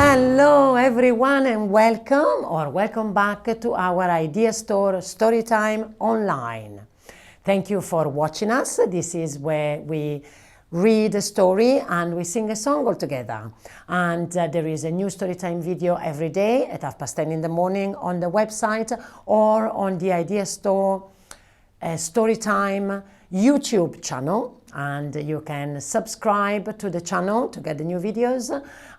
Hello everyone and welcome back to our Idea Store Storytime Online. Thank you for watching us. This is where we read a story and we sing a song all together. And there is a new Storytime video every day at 10:30 in the morning on the website or on the Idea Store Storytime YouTube channel. And you can subscribe to the channel to get the new videos,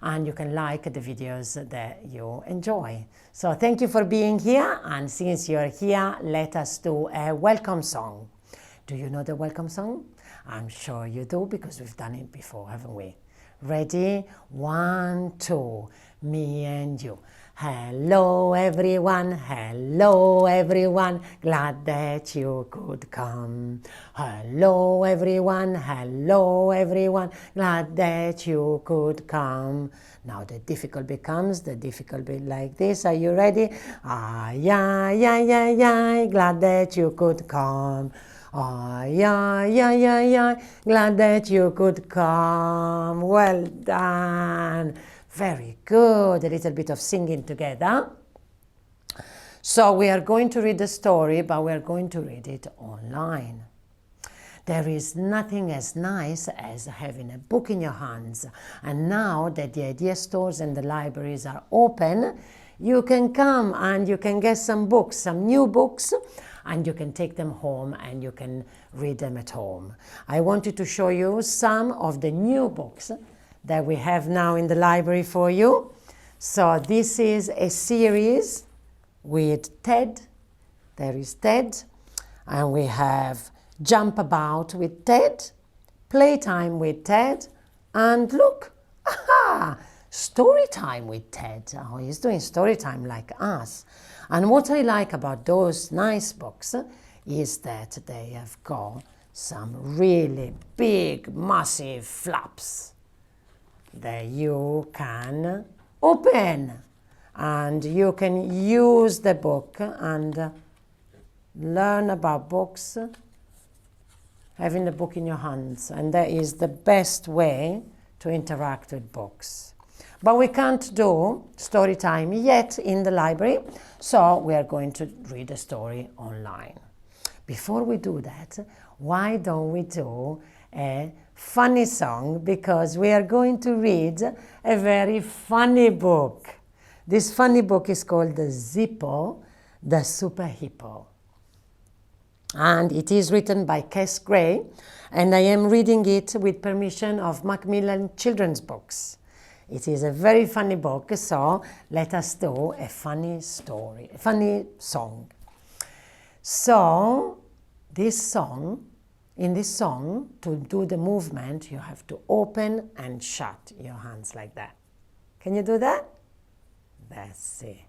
and you can like the videos that you enjoy. So thank you for being here, and since you're here, let us do a welcome song. Do you know the welcome song? I'm sure you do, because we've done it before, haven't we? Ready? 1, 2, me and you. Hello everyone, glad that you could come. Hello everyone, glad that you could come. Now the difficult becomes the difficult bit like this. Are you ready? Glad that you could come. Glad that you could come. Well done. Very good. A little bit of singing together. So we are going to read the story, but we are going to read it online. There is nothing as nice as having a book in your hands. And now that the idea stores and the libraries are open, you can come and you can get some books, some new books, and you can take them home and you can read them at home. I wanted to show you some of the new books that we have now in the library for you. So this is a series with Ted. There is Ted. And we have Jump About with Ted, Playtime with Ted, and look, aha, Story Time with Ted. Oh, he's doing story time like us. And what I like about those nice books is that they have got some really big, massive flaps that you can open, and you can use the book and learn about books having the book in your hands, and that is the best way to interact with books. But we can't do story time yet in the library, so we are going to read a story online. Before we do that, why don't we do a funny song, because we are going to read a very funny book. This funny book is called Zippo the Super Hippo. And it is written by Kes Gray, and I am reading it with permission of Macmillan Children's Books. It is a very funny book, so let us do a funny story, a funny song. So in this song, to do the movement, you have to open and shut your hands like that. Can you do that? That's it.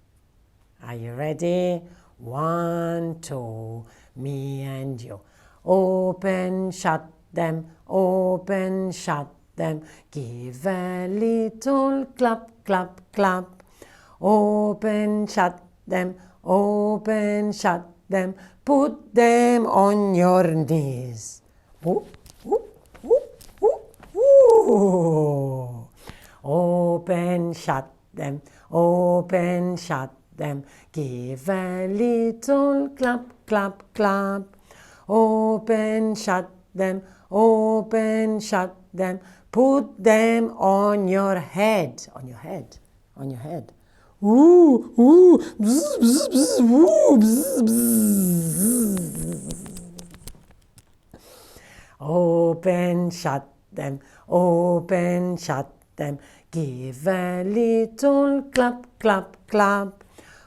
Are you ready? 1, 2, me and you. Open, shut them, open, shut them. Give a little clap, clap, clap. Open, shut them, open, shut them. Put them on your knees. Ooh, ooh, ooh, ooh, ooh. Open, shut them, open, shut them. Give a little clap, clap, clap. Open, shut them, open, shut them. Put them on your head, on your head, on your head. Ooh, ooh, bzz, bzz, bzz, ooh, bzz, bzz. Open, shut them, open, shut them. Give a little clap, clap, clap.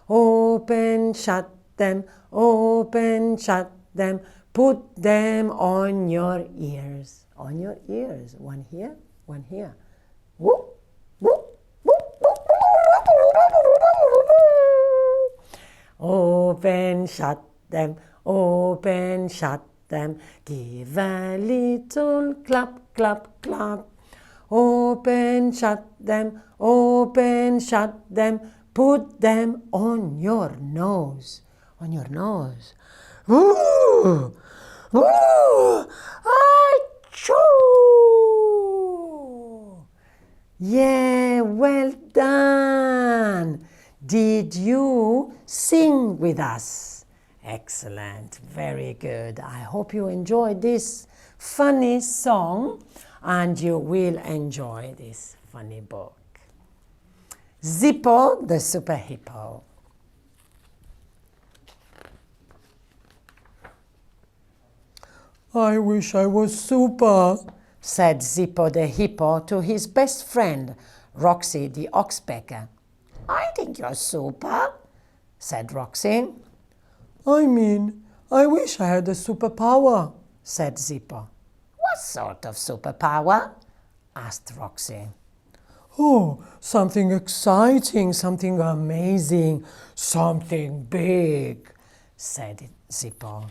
Open, shut them, open, shut them. Put them on your ears, on your ears. One here, one here. Woo, woo. Open, shut them, open, shut them. Give a little clap, clap, clap. Open, shut them, open, shut them. Put them on your nose, on your nose. Ooh, ooh, achoo. Yeah, well done. Did you sing with us? Excellent, very good. I hope you enjoyed this funny song and you will enjoy this funny book. Zippo the Super Hippo. I wish I was super, said Zippo the Hippo to his best friend, Roxy the Oxpecker. I think you're super, said Roxy. I mean, I wish I had a superpower, said Zippo. What sort of superpower? Asked Roxy. Oh, something exciting, something amazing, something big, said Zippo.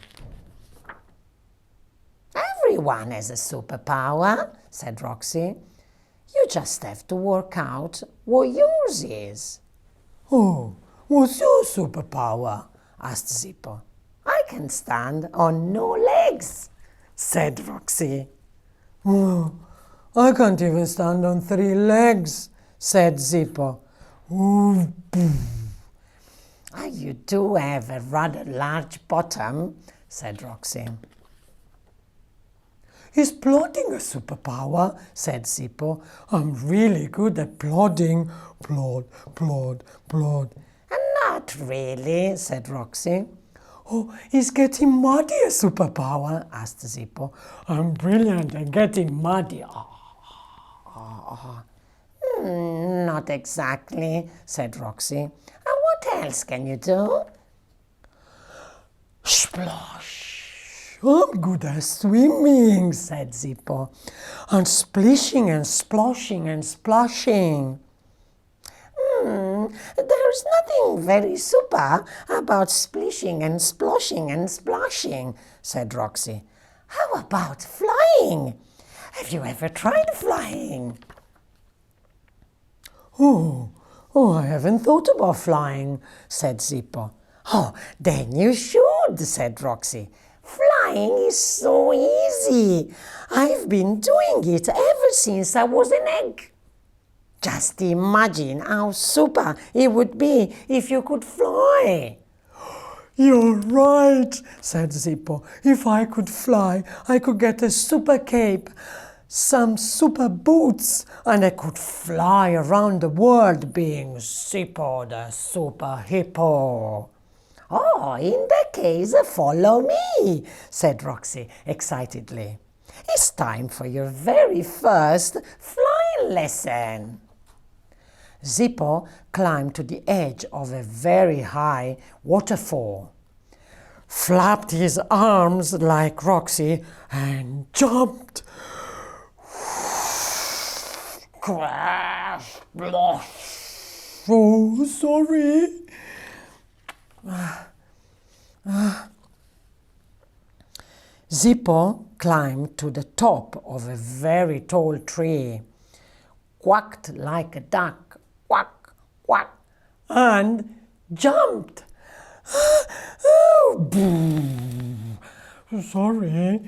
Everyone has a superpower, said Roxy. You just have to work out what yours is. Oh, what's your superpower? Asked Zippo. I can stand on no legs, said Roxy. Oh, I can't even stand on 3 legs, said Zippo. Ooh, you do have a rather large bottom, said Roxy. Is plodding a superpower? Said Zippo. I'm really good at plodding. Plod, plod, plod. Not really, said Roxy. Oh, is getting muddy a superpower? Asked Zippo. I'm brilliant at getting muddy. Not exactly, said Roxy. And what else can you do? Splosh. I'm good at swimming, said Zippo. And splishing and sploshing and splashing. There's nothing very super about splishing and sploshing and splashing, said Roxy. How about flying? Have you ever tried flying? Oh, I haven't thought about flying, said Zippo. Oh, then you should, said Roxy. Flying is so easy. I've been doing it ever since I was an egg. Just imagine how super it would be if you could fly. You're right, said Zippo. If I could fly, I could get a super cape, some super boots, and I could fly around the world being Zippo the Super Hippo. Oh, in that case, follow me, said Roxy excitedly. It's time for your very first flying lesson. Zippo climbed to the edge of a very high waterfall, flapped his arms like Roxy, and jumped. Crash! Splosh! Oh, sorry. Zippo climbed to the top of a very tall tree, quacked like a duck, quack, quack, and jumped. Sorry.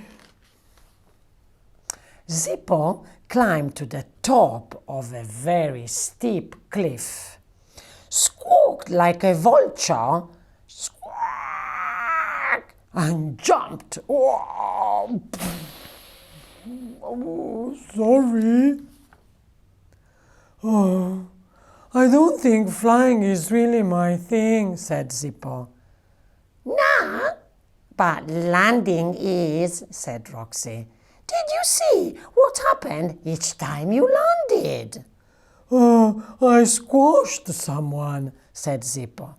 Zippo climbed to the top of a very steep cliff, squawked like a vulture, squawk, and jumped. Oh, sorry. Oh, I don't think flying is really my thing, said Zippo. Nah, but landing is, said Roxy. Did you see what happened each time you landed? Oh, I squashed someone, said Zippo.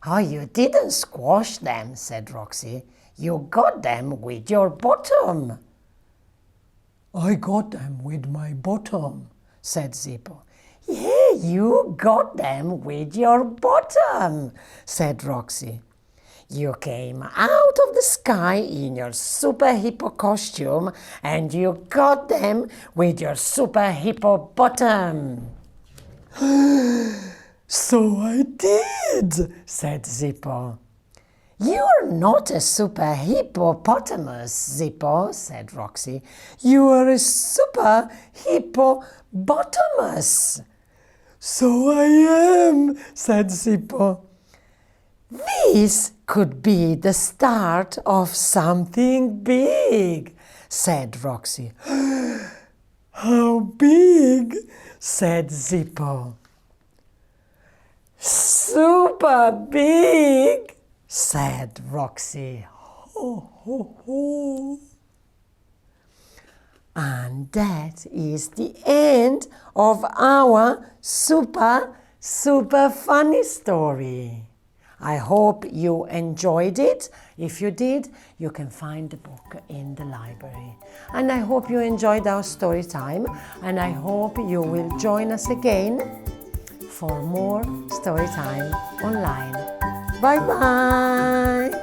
Oh, you didn't squash them, said Roxy. You got them with your bottom. I got them with my bottom, said Zippo. Yeah, you got them with your bottom, said Roxy. You came out of the sky in your Super Hippo costume and you got them with your Super Hippo bottom. So I did, said Zippo. You're not a super hippopotamus, Zippo, said Roxy. You are a super hippopotamus. So I am, said Zippo. This could be the start of something big, said Roxy. How big? Said Zippo. Super big, said Roxy. Ho, ho, ho. And that is the end of our super funny story. I hope you enjoyed it. If you did, you can find the book in the library. And I hope you enjoyed our story time, and I hope you will join us again for more story time online. Bye bye!